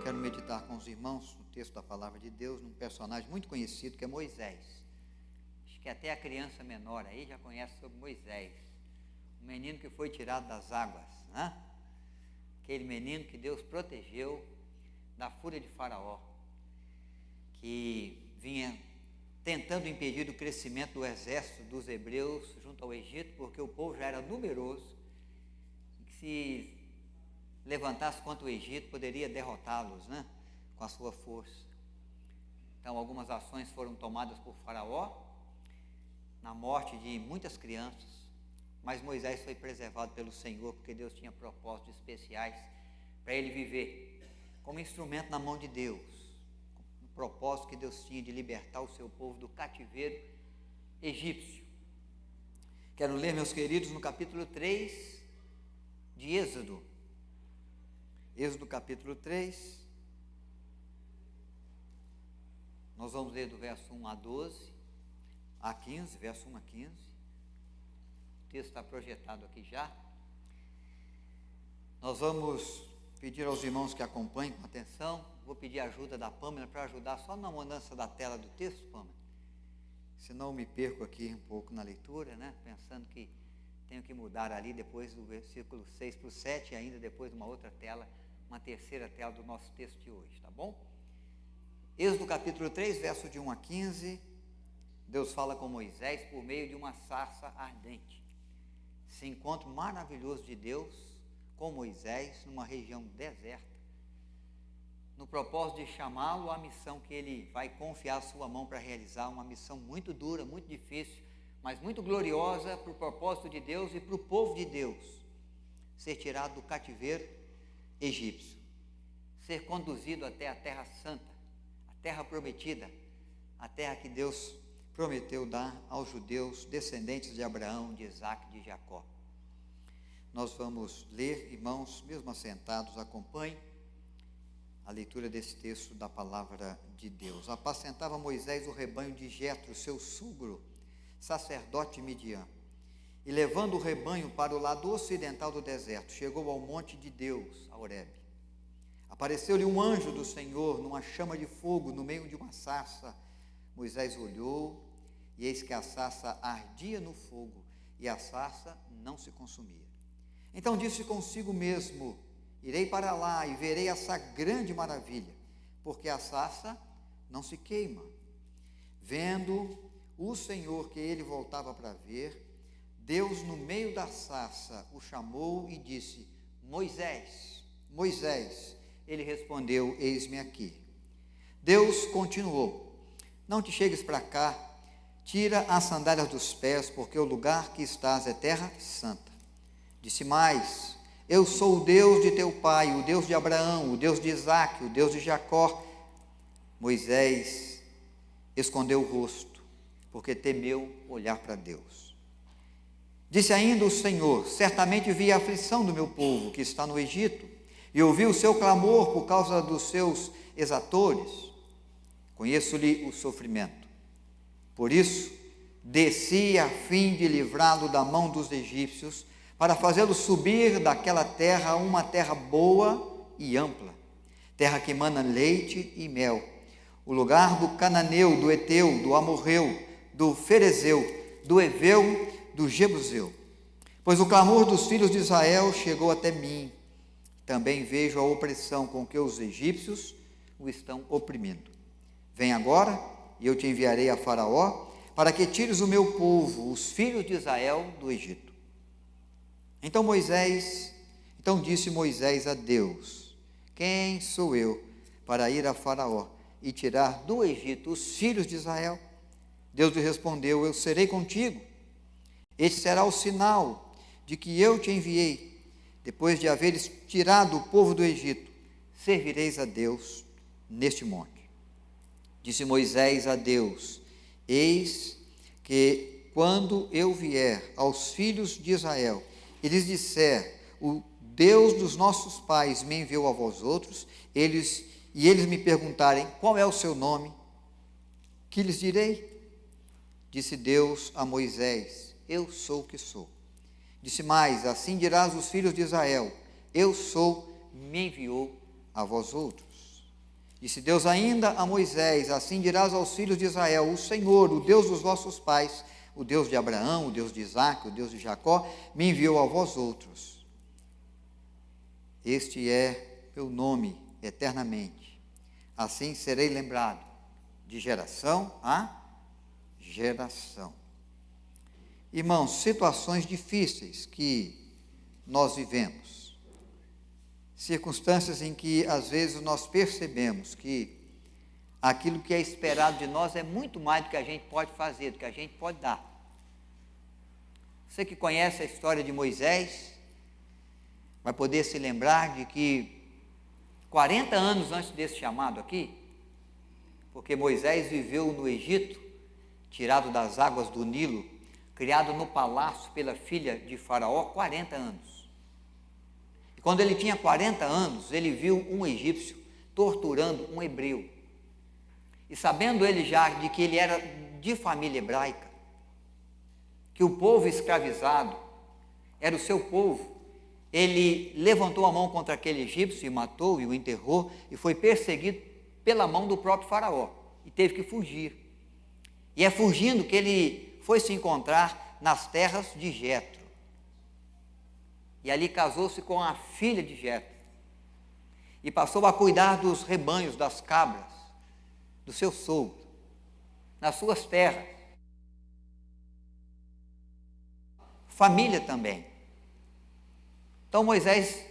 quero meditar com os irmãos no texto da palavra de Deus, num personagem muito conhecido que é Moisés. Acho que até a criança menor aí já conhece sobre Moisés, o menino que foi tirado das águas, né? Aquele menino que Deus protegeu da fúria de Faraó, que vinha tentando impedir o crescimento do exército dos hebreus junto ao Egito, porque o povo já era numeroso, e que se levantasse contra o Egito, poderia derrotá-los, né, com a sua força. Então, algumas ações foram tomadas por Faraó, na morte de muitas crianças, mas Moisés foi preservado pelo Senhor, porque Deus tinha propósitos especiais para ele viver como instrumento na mão de Deus, o propósito que Deus tinha de libertar o seu povo do cativeiro egípcio. Quero ler, meus queridos, no capítulo 3 de Êxodo. Êxodo capítulo 3, nós vamos ler do verso 1 a 12, a 15, verso 1 a 15, o texto está projetado aqui já. Nós vamos pedir aos irmãos que acompanhem com atenção, vou pedir a ajuda da Pâmela para ajudar só na mudança da tela do texto, Pâmela, senão eu me perco aqui um pouco na leitura, né, pensando que tenho que mudar ali depois do versículo 6 para o 7, e ainda depois de uma outra tela, uma terceira tela do nosso texto de hoje, tá bom? Êxodo capítulo 3, verso de 1 a 15, Deus fala com Moisés por meio de uma sarça ardente. Esse encontro maravilhoso de Deus com Moisés numa região deserta, no propósito de chamá-lo à missão que ele vai confiar a sua mão para realizar, uma missão muito dura, muito difícil, mas muito gloriosa para o propósito de Deus e para o povo de Deus, ser tirado do cativeiro egípcio, ser conduzido até a terra santa, a terra prometida, a terra que Deus prometeu dar aos judeus, descendentes de Abraão, de Isaac e de Jacó. Nós vamos ler, irmãos, mesmo assentados, acompanhem a leitura desse texto da palavra de Deus. Apacentava Moisés o rebanho de Jetro, seu sogro, sacerdote de Midian, e levando o rebanho para o lado ocidental do deserto, chegou ao monte de Deus, a Horebe. Apareceu-lhe um anjo do Senhor numa chama de fogo no meio de uma sarça. Moisés olhou, e eis que a sarça ardia no fogo, e a sarça não se consumia. Então disse consigo mesmo: irei para lá e verei essa grande maravilha, porque a sarça não se queima. Vendo o Senhor que ele voltava para ver, Deus, no meio da sarça, o chamou e disse: Moisés, Moisés. Ele respondeu: eis-me aqui. Deus continuou: não te chegues para cá, tira as sandálias dos pés, porque o lugar que estás é terra santa. Disse mais: eu sou o Deus de teu pai, o Deus de Abraão, o Deus de Isaque, o Deus de Jacó. Moisés escondeu o rosto, porque temeu olhar para Deus. Disse ainda o Senhor: certamente vi a aflição do meu povo que está no Egito, e ouvi o seu clamor por causa dos seus exatores. Conheço-lhe o sofrimento. Por isso, desci a fim de livrá-lo da mão dos egípcios, para fazê-lo subir daquela terra a uma terra boa e ampla, terra que emana leite e mel, o lugar do cananeu, do eteu, do amorreu, do ferezeu, do eveu, do jebuseu. Pois o clamor dos filhos de Israel chegou até mim. Também vejo a opressão com que os egípcios o estão oprimindo. Vem agora, e eu te enviarei a Faraó, para que tires o meu povo, os filhos de Israel, do Egito. Então disse Moisés a Deus: quem sou eu para ir a Faraó e tirar do Egito os filhos de Israel? Deus lhe respondeu: eu serei contigo. Este será o sinal de que eu te enviei. Depois de haveres tirado o povo do Egito, servireis a Deus neste monte. Disse Moisés a Deus: eis que quando eu vier aos filhos de Israel e lhes disser: o Deus dos nossos pais me enviou a vós outros, eles me perguntarem: qual é o seu nome? Que lhes direi? Disse Deus a Moisés: eu sou o que sou. Disse mais: assim dirás aos filhos de Israel: eu sou, me enviou a vós outros. Disse Deus ainda a Moisés: assim dirás aos filhos de Israel: o Senhor, o Deus dos vossos pais, o Deus de Abraão, o Deus de Isaque, o Deus de Jacó, me enviou a vós outros. Este é meu nome eternamente. Assim serei lembrado de geração a geração. Irmãos, situações difíceis que nós vivemos, circunstâncias em que às vezes nós percebemos que aquilo que é esperado de nós é muito mais do que a gente pode fazer, do que a gente pode dar. Você que conhece a história de Moisés vai poder se lembrar de que 40 anos antes desse chamado aqui, porque Moisés viveu no Egito, tirado das águas do Nilo, criado no palácio pela filha de Faraó, 40 anos. E quando ele tinha 40 anos, ele viu um egípcio torturando um hebreu. E sabendo ele já de que ele era de família hebraica, que o povo escravizado era o seu povo, ele levantou a mão contra aquele egípcio e matou e o enterrou, e foi perseguido pela mão do próprio Faraó, e teve que fugir. E é fugindo que ele foi se encontrar nas terras de Jetro. E ali casou-se com a filha de Jetro. E passou a cuidar dos rebanhos, das cabras, do seu sogro, nas suas terras. Família também. Então Moisés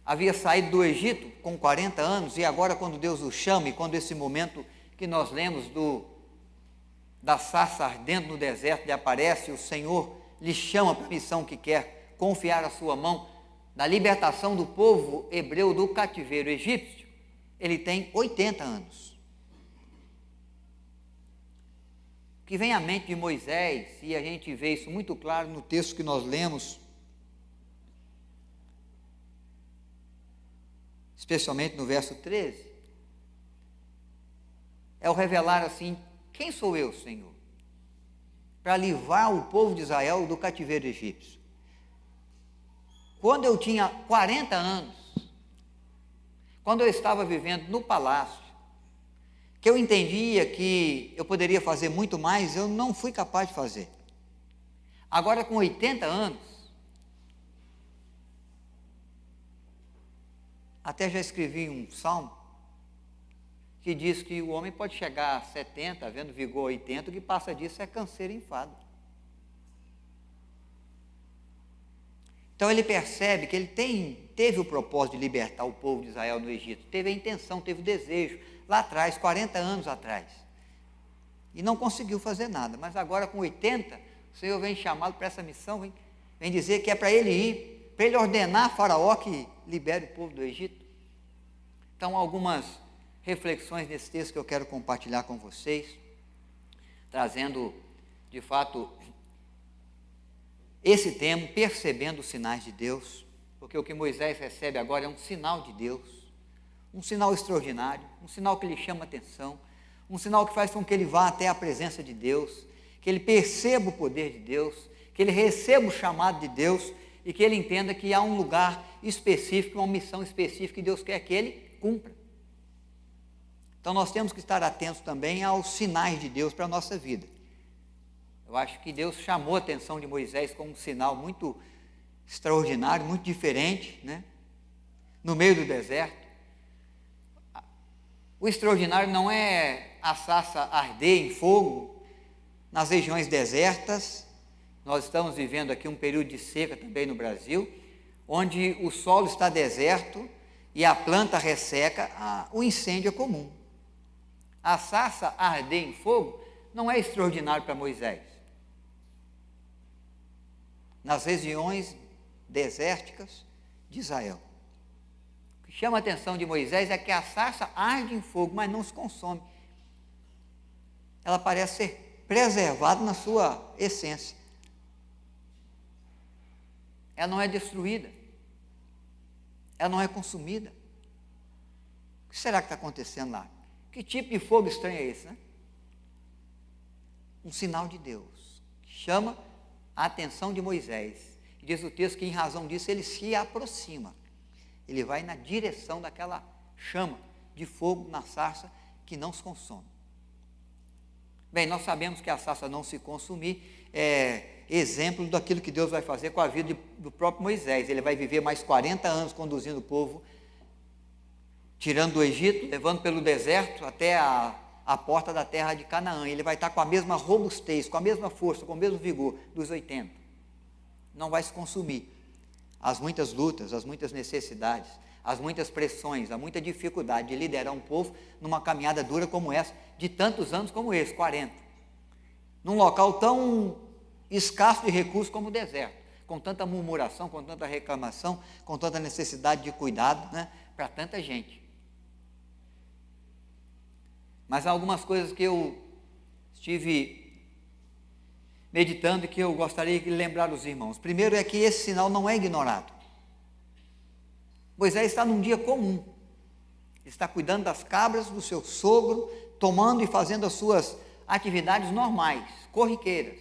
havia saído do Egito com 40 anos, e agora quando Deus o chama, e quando esse momento que nós lemos da sarça ardendo no deserto lhe aparece, o Senhor lhe chama para a missão que quer confiar a sua mão na libertação do povo hebreu do cativeiro egípcio. Ele tem 80 anos. O que vem à mente de Moisés, e a gente vê isso muito claro no texto que nós lemos, especialmente no verso 13, é o revelar assim: quem sou eu, Senhor, para livrar o povo de Israel do cativeiro egípcio? Quando eu tinha 40 anos, quando eu estava vivendo no palácio, que eu entendia que eu poderia fazer muito mais, eu não fui capaz de fazer. Agora, com 80 anos, até já escrevi um salmo que diz que o homem pode chegar a 70, havendo vigor 80, o que passa disso é canseiro e enfado. Então ele percebe que ele teve o propósito de libertar o povo de Israel do Egito, teve a intenção, teve o desejo, lá atrás, 40 anos atrás, e não conseguiu fazer nada, mas agora com 80, o Senhor vem chamá-lo para essa missão, vem dizer que é para ele ir, para ele ordenar a Faraó que libere o povo do Egito. Então, algumas reflexões nesse texto que eu quero compartilhar com vocês, trazendo, de fato, esse tema, percebendo os sinais de Deus, porque o que Moisés recebe agora é um sinal de Deus, um sinal extraordinário, um sinal que lhe chama atenção, um sinal que faz com que ele vá até a presença de Deus, que ele perceba o poder de Deus, que ele receba o chamado de Deus e que ele entenda que há um lugar específico, uma missão específica que Deus quer que ele cumpra. Então nós temos que estar atentos também aos sinais de Deus para a nossa vida. Eu acho que Deus chamou a atenção de Moisés com um sinal muito extraordinário, muito diferente, né? No meio do deserto. O extraordinário não é a sarça arder em fogo nas regiões desertas. Nós estamos vivendo aqui um período de seca também no Brasil, onde o solo está deserto e a planta resseca, o incêndio é comum. A sarça arder em fogo não é extraordinário para Moisés. Nas regiões desérticas de Israel. O que chama a atenção de Moisés é que a sarça arde em fogo, mas não se consome. Ela parece ser preservada na sua essência. Ela não é destruída. Ela não é consumida. O que será que está acontecendo lá? Que tipo de fogo estranho é esse, né? Um sinal de Deus, que chama a atenção de Moisés. E diz o texto que, em razão disso, ele se aproxima. Ele vai na direção daquela chama de fogo na sarça que não se consome. Bem, nós sabemos que a sarça não se consumir é exemplo daquilo que Deus vai fazer com a vida do próprio Moisés. Ele vai viver mais 40 anos conduzindo o povo, tirando do Egito, levando pelo deserto até a porta da terra de Canaã. Ele vai estar com a mesma robustez, com a mesma força, com o mesmo vigor dos 80. Não vai se consumir. As muitas lutas, as muitas necessidades, as muitas pressões, a muita dificuldade de liderar um povo numa caminhada dura como essa, de tantos anos como esse, 40. Num local tão escasso de recursos como o deserto, com tanta murmuração, com tanta reclamação, com tanta necessidade de cuidado, né, para tanta gente. Mas há algumas coisas que eu estive meditando e que eu gostaria de lembrar os irmãos. Primeiro é que esse sinal não é ignorado. Moisés está num dia comum. Ele está cuidando das cabras do seu sogro, tomando e fazendo as suas atividades normais, corriqueiras,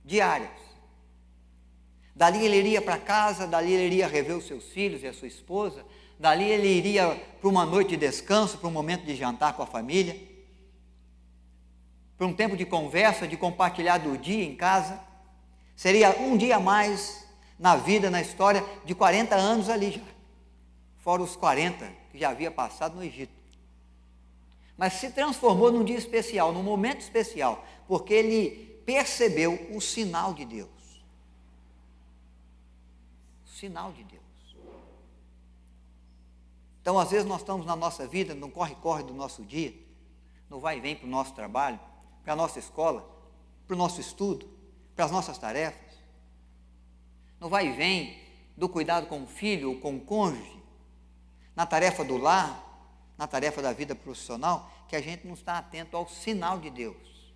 diárias. Dali ele iria para casa, dali ele iria rever os seus filhos e a sua esposa, dali ele iria para uma noite de descanso, para um momento de jantar com a família, para um tempo de conversa, de compartilhar do dia em casa. Seria um dia a mais na vida, na história de 40 anos ali já, fora os 40 que já havia passado no Egito. Mas se transformou num dia especial, num momento especial, porque ele percebeu o sinal de Deus. O sinal de Deus. Então, às vezes, nós estamos na nossa vida, no corre-corre do nosso dia, no vai e vem para o nosso trabalho, para a nossa escola, para o nosso estudo, para as nossas tarefas, no vai e vem do cuidado com o filho ou com o cônjuge, na tarefa do lar, na tarefa da vida profissional, que a gente não está atento ao sinal de Deus.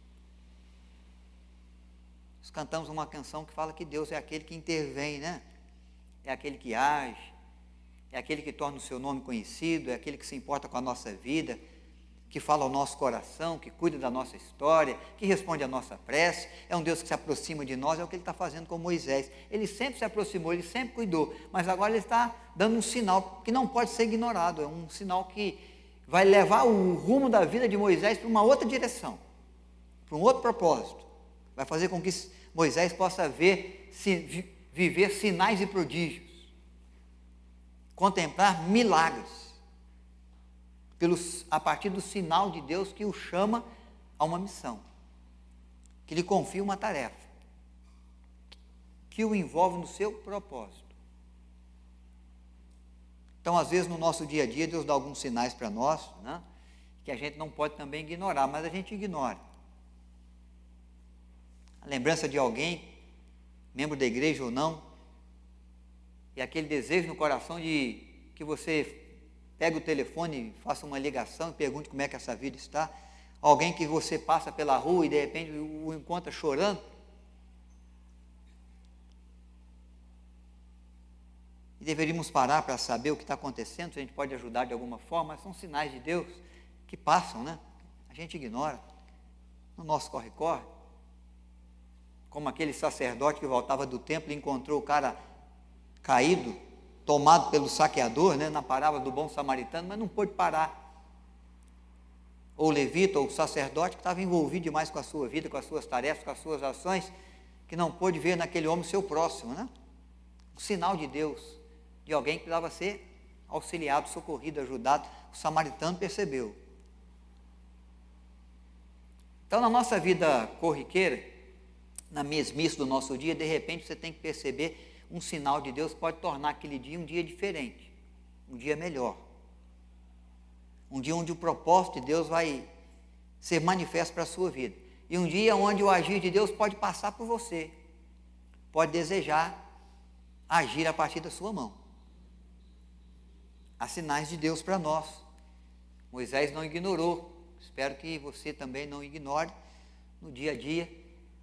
Nós cantamos uma canção que fala que Deus é aquele que intervém, né? É aquele que age, é aquele que torna o seu nome conhecido, é aquele que se importa com a nossa vida, que fala ao nosso coração, que cuida da nossa história, que responde à nossa prece. É um Deus que se aproxima de nós, é o que ele está fazendo com Moisés. Ele sempre se aproximou, ele sempre cuidou, mas agora ele está dando um sinal que não pode ser ignorado, é um sinal que vai levar o rumo da vida de Moisés para uma outra direção, para um outro propósito. Vai fazer com que Moisés possa viver sinais e prodígios, contemplar milagres, a partir do sinal de Deus que o chama a uma missão, que lhe confia uma tarefa, que o envolve no seu propósito. Então, às vezes, no nosso dia a dia, Deus dá alguns sinais para nós, né, que a gente não pode também ignorar, mas a gente ignora. A lembrança de alguém, membro da igreja ou não, e aquele desejo no coração de que você pegue o telefone, faça uma ligação e pergunte como é que essa vida está. Alguém que você passa pela rua e de repente o encontra chorando. E deveríamos parar para saber o que está acontecendo, se a gente pode ajudar de alguma forma, mas são sinais de Deus que passam, né? A gente ignora. No nosso corre-corre, como aquele sacerdote que voltava do templo e encontrou o cara caído, tomado pelo saqueador, né, na parábola do bom samaritano, mas não pôde parar. Ou o levita, ou o sacerdote, que estava envolvido demais com a sua vida, com as suas tarefas, com as suas ações, que não pôde ver naquele homem seu próximo, né? Um sinal de Deus, de alguém que precisava ser auxiliado, socorrido, ajudado. O samaritano percebeu. Então, na nossa vida corriqueira, na mesmice do nosso dia, de repente você tem que perceber um sinal de Deus que pode tornar aquele dia um dia diferente, um dia melhor, um dia onde o propósito de Deus vai ser manifesto para a sua vida, e um dia onde o agir de Deus pode passar por você, pode desejar agir a partir da sua mão. Há sinais de Deus para nós. Moisés não ignorou, espero que você também não ignore no dia a dia,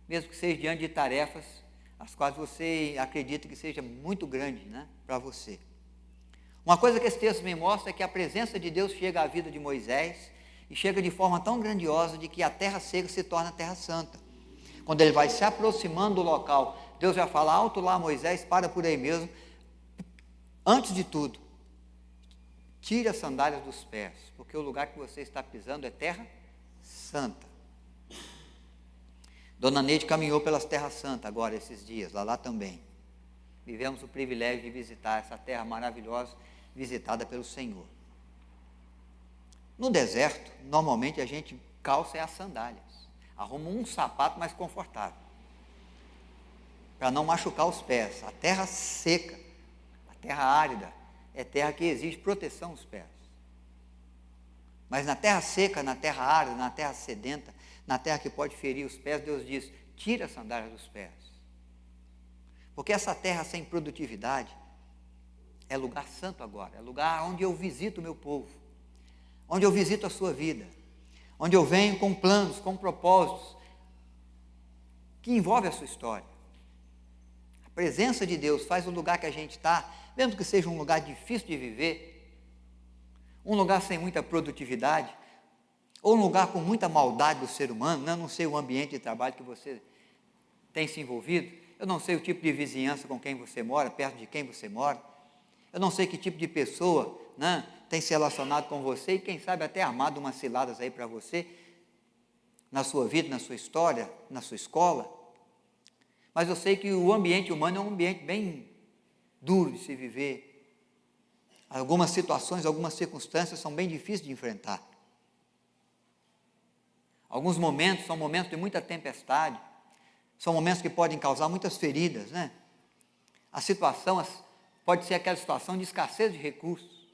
mesmo que seja diante de tarefas as quais você acredita que seja muito grande, né, para você. Uma coisa que esse texto me mostra é que a presença de Deus chega à vida de Moisés e chega de forma tão grandiosa de que a terra seca se torna terra santa. Quando ele vai se aproximando do local, Deus já fala: alto lá, Moisés, para por aí mesmo. Antes de tudo, tire as sandálias dos pés, porque o lugar que você está pisando é terra santa. Dona Neide caminhou pelas terras santas agora esses dias, lá também. Vivemos o privilégio de visitar essa terra maravilhosa, visitada pelo Senhor. No deserto, normalmente a gente calça as sandálias, arruma um sapato mais confortável, para não machucar os pés. A terra seca, a terra árida, é terra que exige proteção aos pés. Mas na terra seca, na terra árida, na terra sedenta, na terra que pode ferir os pés, Deus diz, tira as sandálias dos pés. Porque essa terra sem produtividade é lugar santo agora, é lugar onde eu visito o meu povo, onde eu visito a sua vida, onde eu venho com planos, com propósitos, que envolvem a sua história. A presença de Deus faz o lugar que a gente está, mesmo que seja um lugar difícil de viver, um lugar sem muita produtividade, ou um lugar com muita maldade do ser humano, né? Não sei o ambiente de trabalho que você tem se envolvido, eu não sei o tipo de vizinhança com quem você mora, perto de quem você mora, eu não sei que tipo de pessoa, né, tem se relacionado com você e quem sabe até armado umas ciladas aí para você, na sua vida, na sua história, na sua escola, mas eu sei que o ambiente humano é um ambiente bem duro de se viver, algumas situações, algumas circunstâncias são bem difíceis de enfrentar. Alguns momentos são momentos de muita tempestade, são momentos que podem causar muitas feridas, né? A situação pode ser aquela situação de escassez de recursos.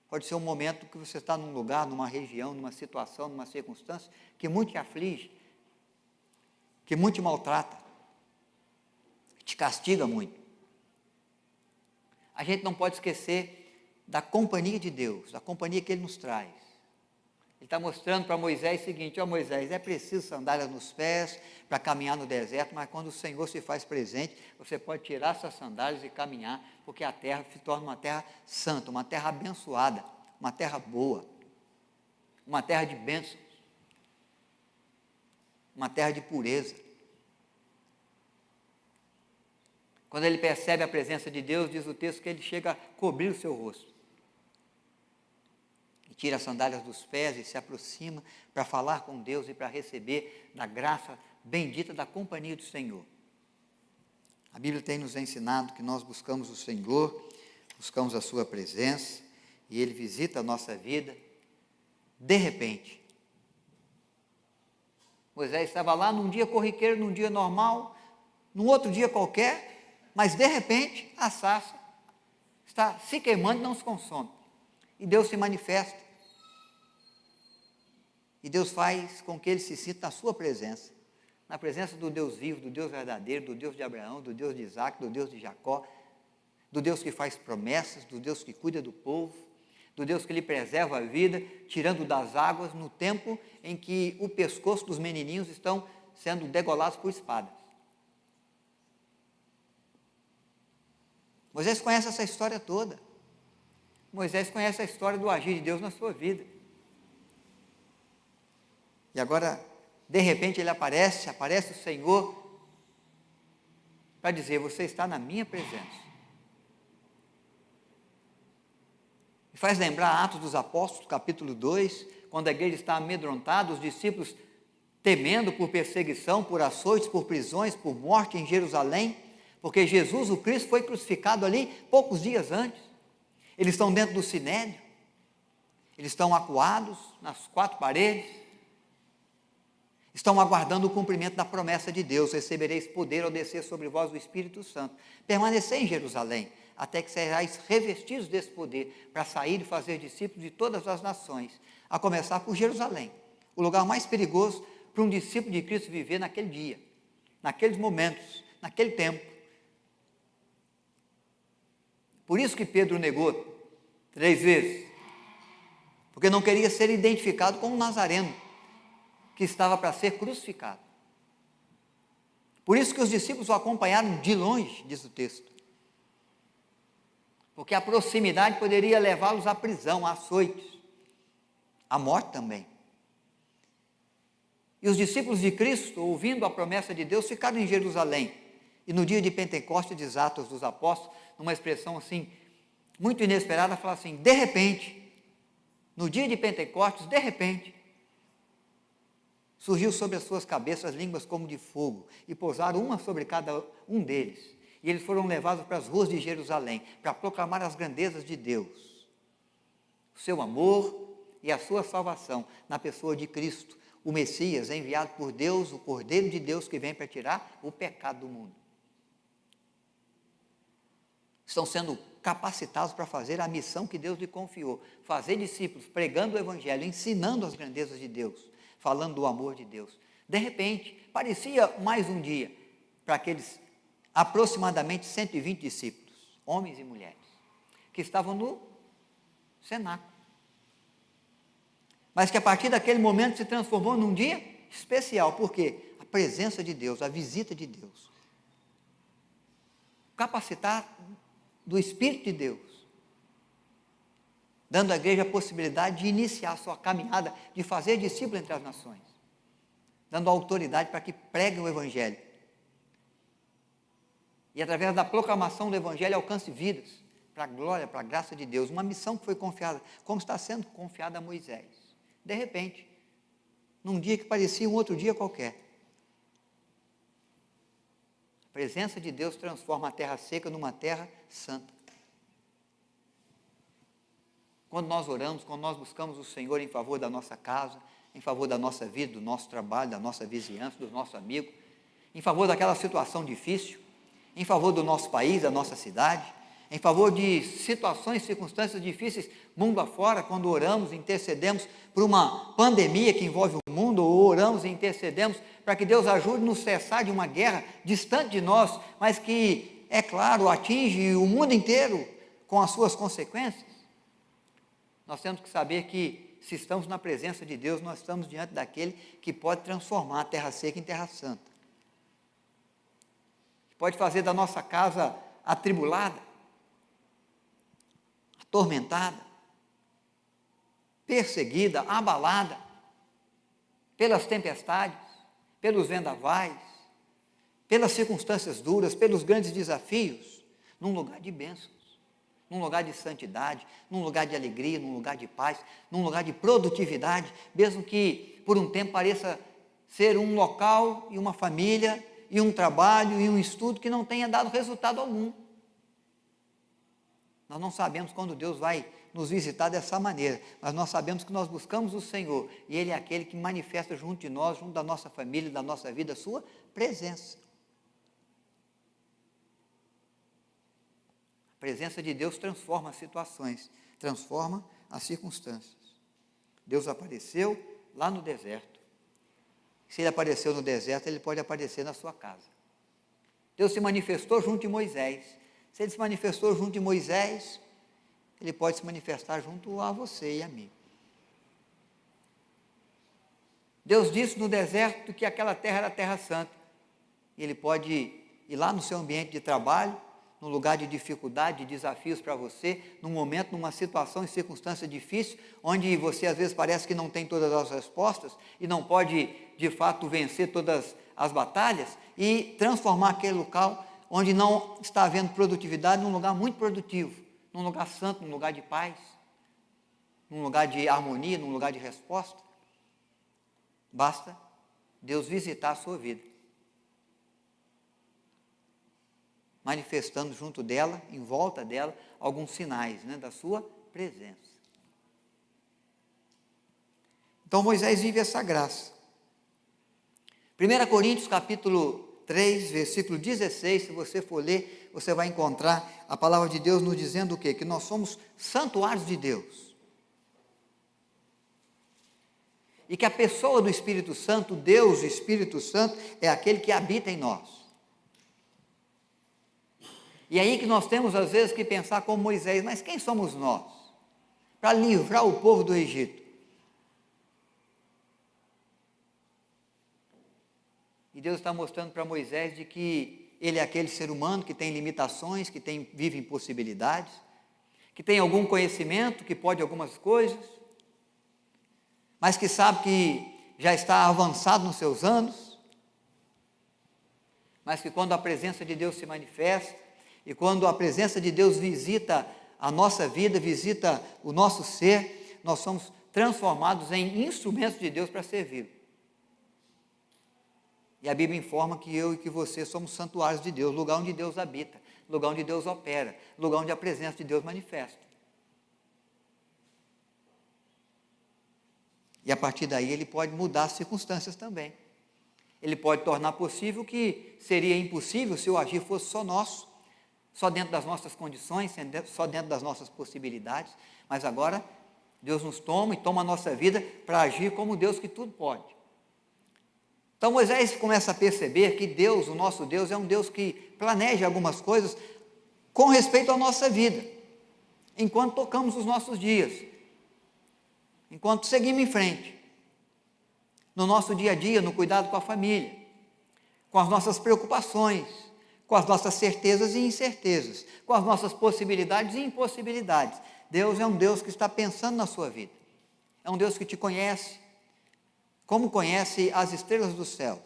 Pode ser um momento que você está num lugar, numa região, numa situação, numa circunstância que muito te aflige, que muito te maltrata, te castiga muito. A gente não pode esquecer da companhia de Deus, da companhia que Ele nos traz. Ele está mostrando para Moisés o seguinte, Moisés, é preciso sandálias nos pés para caminhar no deserto, mas quando o Senhor se faz presente, você pode tirar suas sandálias e caminhar, porque a terra se torna uma terra santa, uma terra abençoada, uma terra boa, uma terra de bênçãos, uma terra de pureza. Quando ele percebe a presença de Deus, diz o texto que ele chega a cobrir o seu rosto. Tira as sandálias dos pés e se aproxima para falar com Deus e para receber da graça bendita da companhia do Senhor. A Bíblia tem nos ensinado que nós buscamos o Senhor, buscamos a sua presença, e Ele visita a nossa vida, de repente. Moisés estava lá num dia corriqueiro, num dia normal, num outro dia qualquer, mas de repente a sarça está se queimando e não se consome. E Deus se manifesta. E Deus faz com que ele se sinta na sua presença, na presença do Deus vivo, do Deus verdadeiro, do Deus de Abraão, do Deus de Isaac, do Deus de Jacó, do Deus que faz promessas, do Deus que cuida do povo, do Deus que lhe preserva a vida, tirando das águas no tempo em que o pescoço dos menininhos estão sendo degolados por espadas. Moisés conhece essa história toda. Moisés conhece a história do agir de Deus na sua vida. E agora, de repente, ele aparece o Senhor para dizer, você está na minha presença. E faz lembrar Atos dos Apóstolos, capítulo 2, quando a igreja está amedrontada, os discípulos temendo por perseguição, por açoites, por prisões, por morte em Jerusalém, porque Jesus, o Cristo, foi crucificado ali poucos dias antes. Eles estão dentro do sinédrio, eles estão acuados nas quatro paredes, estão aguardando o cumprimento da promessa de Deus, recebereis poder ao descer sobre vós o Espírito Santo, permanecer em Jerusalém, até que sejais revestidos desse poder, para sair e fazer discípulos de todas as nações, a começar por Jerusalém, o lugar mais perigoso para um discípulo de Cristo viver naquele dia, naqueles momentos, naquele tempo. Por isso que Pedro negou 3 vezes, porque não queria ser identificado como um nazareno, que estava para ser crucificado. Por isso que os discípulos o acompanharam de longe, diz o texto, porque a proximidade poderia levá-los à prisão, a açoites, à morte também. E os discípulos de Cristo, ouvindo a promessa de Deus, ficaram em Jerusalém. E no dia de Pentecostes, diz Atos dos Apóstolos, numa expressão assim, muito inesperada, fala assim: de repente, no dia de Pentecostes, de repente, surgiu sobre as suas cabeças línguas como de fogo, e pousaram uma sobre cada um deles. E eles foram levados para as ruas de Jerusalém, para proclamar as grandezas de Deus, o seu amor e a sua salvação, na pessoa de Cristo, o Messias, enviado por Deus, o Cordeiro de Deus, que vem para tirar o pecado do mundo. Estão sendo capacitados para fazer a missão que Deus lhe confiou, fazer discípulos, pregando o Evangelho, ensinando as grandezas de Deus, falando do amor de Deus. De repente, parecia mais um dia para aqueles aproximadamente 120 discípulos, homens e mulheres, que estavam no cenáculo. Mas que a partir daquele momento se transformou num dia especial, porque a presença de Deus, a visita de Deus, capacitar do Espírito de Deus, dando à igreja a possibilidade de iniciar a sua caminhada, de fazer discípulos entre as nações, dando autoridade para que preguem o Evangelho, e através da proclamação do Evangelho alcance vidas, para a glória, para a graça de Deus, uma missão que foi confiada, como está sendo confiada a Moisés. De repente, num dia que parecia um outro dia qualquer, a presença de Deus transforma a terra seca numa terra santa. Quando nós oramos, quando nós buscamos o Senhor em favor da nossa casa, em favor da nossa vida, do nosso trabalho, da nossa vizinhança, do nosso amigo, em favor daquela situação difícil, em favor do nosso país, da nossa cidade, em favor de situações, circunstâncias difíceis, mundo afora, quando oramos, intercedemos por uma pandemia que envolve o mundo, ou oramos e intercedemos para que Deus ajude nos cessar de uma guerra distante de nós, mas que, é claro, atinge o mundo inteiro com as suas consequências. Nós temos que saber que, se estamos na presença de Deus, nós estamos diante daquele que pode transformar a terra seca em terra santa, que pode fazer da nossa casa atribulada, atormentada, perseguida, abalada pelas tempestades, pelos vendavais, pelas circunstâncias duras, pelos grandes desafios, num lugar de bênçãos, num lugar de santidade, num lugar de alegria, num lugar de paz, num lugar de produtividade, mesmo que por um tempo pareça ser um local e uma família e um trabalho e um estudo que não tenha dado resultado algum. Nós não sabemos quando Deus vai nos visitar dessa maneira, mas nós sabemos que nós buscamos o Senhor, e Ele é aquele que manifesta junto de nós, junto da nossa família, da nossa vida, a sua presença. A presença de Deus transforma as situações, transforma as circunstâncias. Deus apareceu lá no deserto. Se Ele apareceu no deserto, Ele pode aparecer na sua casa. Deus se manifestou junto de Moisés. Se Ele se manifestou junto de Moisés, Ele pode se manifestar junto a você e a mim. Deus disse no deserto que aquela terra era terra santa. E Ele pode ir lá no seu ambiente de trabalho, num lugar de dificuldade, de desafios para você, num momento, numa situação e circunstância difícil, onde você às vezes parece que não tem todas as respostas e não pode, de fato, vencer todas as batalhas, e transformar aquele local onde não está havendo produtividade num lugar muito produtivo, num lugar santo, num lugar de paz, num lugar de harmonia, num lugar de resposta. Basta Deus visitar a sua vida, manifestando junto dela, em volta dela, alguns sinais, da sua presença. Então Moisés vive essa graça. 1 Coríntios capítulo 3, versículo 16, se você for ler, você vai encontrar a palavra de Deus nos dizendo o quê? Que nós somos santuários de Deus. E que a pessoa do Espírito Santo, Deus, o Espírito Santo, é aquele que habita em nós. E aí que nós temos às vezes que pensar como Moisés, mas quem somos nós? Para livrar o povo do Egito. E Deus está mostrando para Moisés de que ele é aquele ser humano que tem limitações, que vive impossibilidades, que tem algum conhecimento, que pode algumas coisas, mas que sabe que já está avançado nos seus anos, mas que quando a presença de Deus se manifesta, e quando a presença de Deus visita a nossa vida, visita o nosso ser, nós somos transformados em instrumentos de Deus para servir. E a Bíblia informa que eu e que você somos santuários de Deus, lugar onde Deus habita, lugar onde Deus opera, lugar onde a presença de Deus manifesta. E a partir daí ele pode mudar as circunstâncias também. Ele pode tornar possível o que seria impossível se o agir fosse só nosso, só dentro das nossas condições, só dentro das nossas possibilidades. Mas agora Deus nos toma e toma a nossa vida para agir como Deus que tudo pode. Então Moisés começa a perceber que Deus, o nosso Deus, é um Deus que planeja algumas coisas com respeito à nossa vida, enquanto tocamos os nossos dias, enquanto seguimos em frente, no nosso dia a dia, no cuidado com a família, com as nossas preocupações, com as nossas certezas e incertezas, com as nossas possibilidades e impossibilidades. Deus é um Deus que está pensando na sua vida, é um Deus que te conhece, como conhece as estrelas dos céus,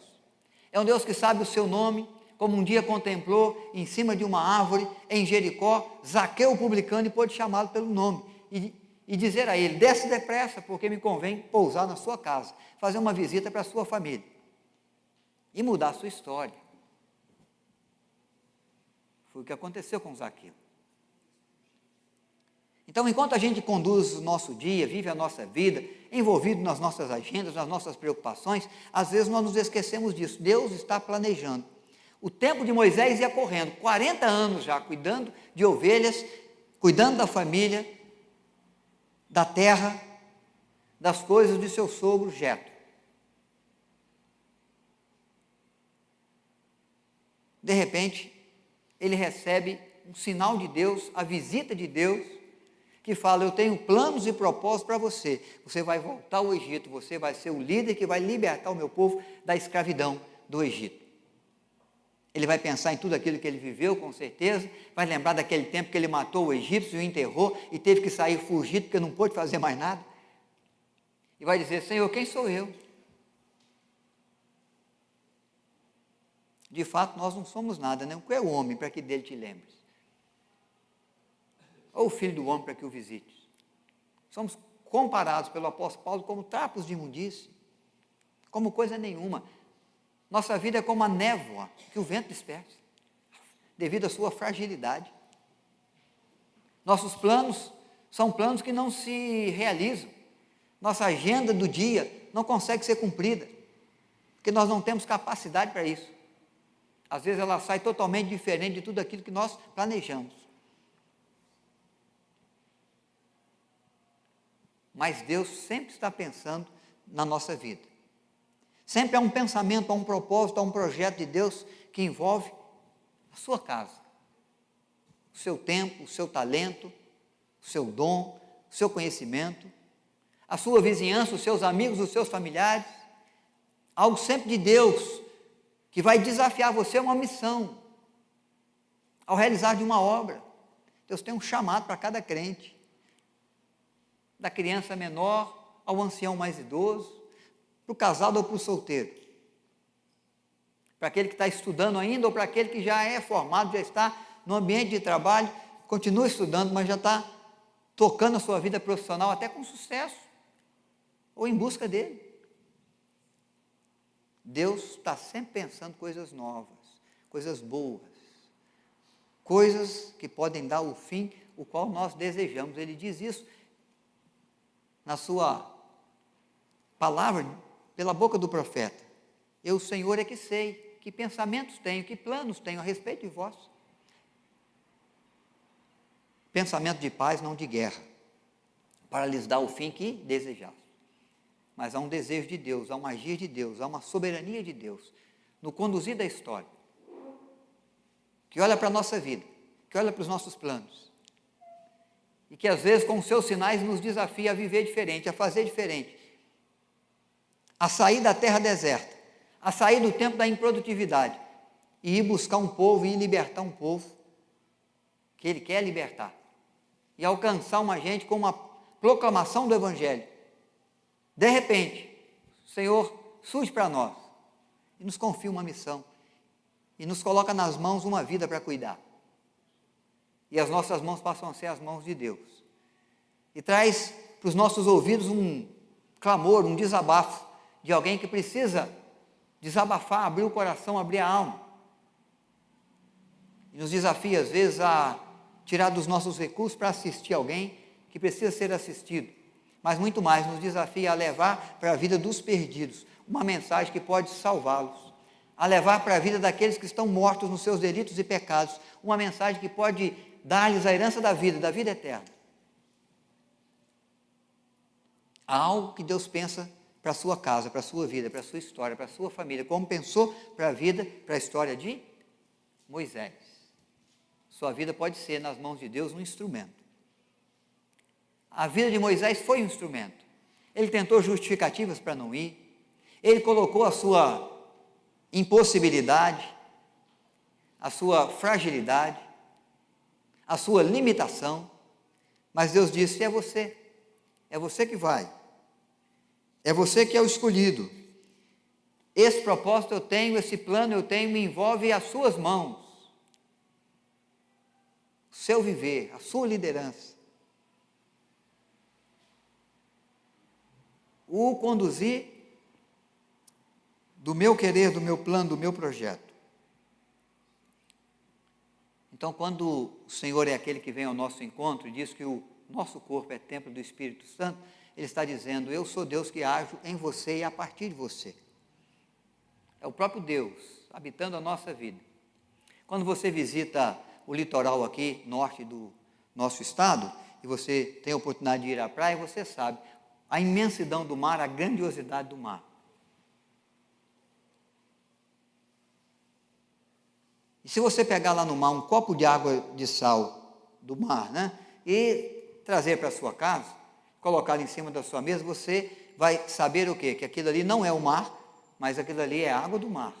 é um Deus que sabe o seu nome, como um dia contemplou em cima de uma árvore em Jericó, Zaqueu o publicano, e pôde chamá-lo pelo nome, e dizer a ele: desce depressa, porque me convém pousar na sua casa, fazer uma visita para a sua família, e mudar a sua história. Foi o que aconteceu com Zaqueu. Então, enquanto a gente conduz o nosso dia, vive a nossa vida, envolvido nas nossas agendas, nas nossas preocupações, às vezes nós nos esquecemos disso. Deus está planejando. O tempo de Moisés ia correndo, 40 anos já, cuidando de ovelhas, cuidando da família, da terra, das coisas de seu sogro Jetro. De repente, ele recebe um sinal de Deus, a visita de Deus, que fala: eu tenho planos e propósitos para você. Você vai voltar ao Egito, você vai ser o líder que vai libertar o meu povo da escravidão do Egito. Ele vai pensar em tudo aquilo que ele viveu, com certeza, vai lembrar daquele tempo que ele matou o egípcio e o enterrou, e teve que sair fugido, porque não pôde fazer mais nada. E vai dizer: Senhor, quem sou eu? De fato, nós não somos nada, né? O que é o homem para que dele te lembres? Ou o filho do homem para que o visites? Somos comparados pelo apóstolo Paulo como trapos de imundície, como coisa nenhuma. Nossa vida é como a névoa que o vento dispersa, devido à sua fragilidade. Nossos planos são planos que não se realizam. Nossa agenda do dia não consegue ser cumprida, porque nós não temos capacidade para isso. Às vezes ela sai totalmente diferente de tudo aquilo que nós planejamos. Mas Deus sempre está pensando na nossa vida. Sempre há um pensamento, há um propósito, há um projeto de Deus que envolve a sua casa, o seu tempo, o seu talento, o seu dom, o seu conhecimento, a sua vizinhança, os seus amigos, os seus familiares. Algo sempre de Deus que vai desafiar você a uma missão, ao realizar de uma obra. Deus tem um chamado para cada crente, da criança menor ao ancião mais idoso, para o casado ou para o solteiro, para aquele que está estudando ainda ou para aquele que já é formado, já está no ambiente de trabalho, continua estudando, mas já está tocando a sua vida profissional até com sucesso, ou em busca dele. Deus está sempre pensando coisas novas, coisas boas, coisas que podem dar o fim, o qual nós desejamos. Ele diz isso na sua palavra, pela boca do profeta: eu, o Senhor, é que sei que pensamentos tenho, que planos tenho a respeito de vós. Pensamento de paz, não de guerra, para lhes dar o fim que desejaste. Mas há um desejo de Deus, há um agir de Deus, há uma soberania de Deus no conduzir da história, que olha para a nossa vida, que olha para os nossos planos, e que às vezes com os seus sinais nos desafia a viver diferente, a fazer diferente, a sair da terra deserta, a sair do tempo da improdutividade e ir buscar um povo e ir libertar um povo que Ele quer libertar, e alcançar uma gente com uma proclamação do Evangelho. De repente, o Senhor surge para nós e nos confia uma missão e nos coloca nas mãos uma vida para cuidar. e as nossas mãos passam a ser as mãos de Deus. E traz para os nossos ouvidos um clamor, um desabafo de alguém que precisa desabafar, abrir o coração, abrir a alma. E nos desafia, às vezes, a tirar dos nossos recursos para assistir alguém que precisa ser assistido. Mas muito mais, nos desafia a levar para a vida dos perdidos uma mensagem que pode salvá-los. A levar para a vida daqueles que estão mortos nos seus delitos e pecados, uma mensagem que pode dar-lhes a herança da vida eterna. Há algo que Deus pensa para a sua casa, para a sua vida, para a sua história, para a sua família, como pensou para a vida, para a história de Moisés. Sua vida pode ser, nas mãos de Deus, um instrumento. A vida de Moisés foi um instrumento. Ele tentou justificativas para não ir, ele colocou a sua impossibilidade, a sua fragilidade, a sua limitação, mas Deus disse: é você que vai, é você que é o escolhido. Esse propósito eu tenho, esse plano eu tenho, me envolve as suas mãos, o seu viver, a sua liderança. O conduzir do meu querer, do meu plano, do meu projeto. Então, quando o Senhor é aquele que vem ao nosso encontro e diz que o nosso corpo é templo do Espírito Santo, Ele está dizendo: eu sou Deus que ajo em você e a partir de você. É o próprio Deus habitando a nossa vida. Quando você visita o litoral aqui, norte do nosso estado, e você tem a oportunidade de ir à praia, você sabe a imensidão do mar, a grandiosidade do mar. E se você pegar lá no mar um copo de água de sal do mar, né, e trazer para a sua casa, colocar em cima da sua mesa, você vai saber o quê? Que aquilo ali não é o mar, mas aquilo ali é a água do mar.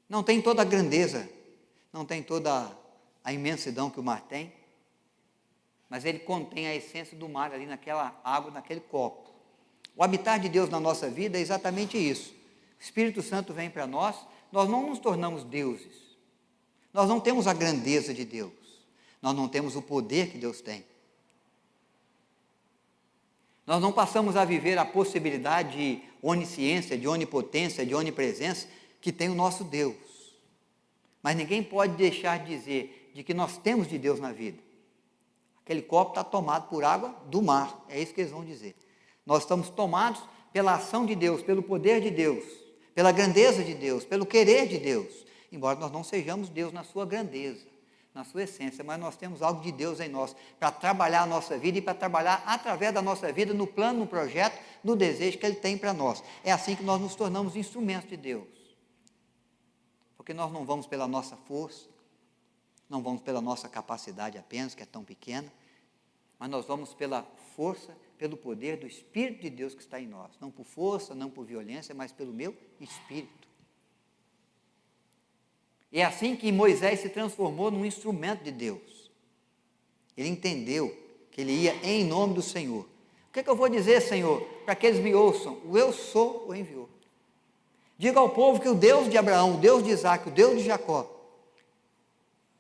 Não tem toda a grandeza, não tem toda a imensidão que o mar tem, mas ele contém a essência do mar ali naquela água, naquele copo. O habitar de Deus na nossa vida é exatamente isso. O Espírito Santo vem para nós, nós não nos tornamos deuses, nós não temos a grandeza de Deus, nós não temos o poder que Deus tem. Nós não passamos a viver a possibilidade de onisciência, de onipotência, de onipresença que tem o nosso Deus. Mas ninguém pode deixar de dizer de que nós temos de Deus na vida. Aquele copo está tomado por água do mar, é isso que eles vão dizer. Nós estamos tomados pela ação de Deus, pelo poder de Deus, pela grandeza de Deus, pelo querer de Deus. Embora nós não sejamos Deus na sua grandeza, na sua essência, mas nós temos algo de Deus em nós, para trabalhar a nossa vida e para trabalhar através da nossa vida, no plano, no projeto, no desejo que Ele tem para nós. É assim que nós nos tornamos instrumentos de Deus. Porque nós não vamos pela nossa força, não vamos pela nossa capacidade apenas, que é tão pequena, mas nós vamos pela força, pelo poder do Espírito de Deus que está em nós. Não por força, não por violência, mas pelo meu Espírito. E é assim que Moisés se transformou num instrumento de Deus. Ele entendeu que ele ia em nome do Senhor. O que eu vou dizer, Senhor, para que eles me ouçam? O eu sou o enviou. Diga ao povo que o Deus de Abraão, o Deus de Isaac, o Deus de Jacó,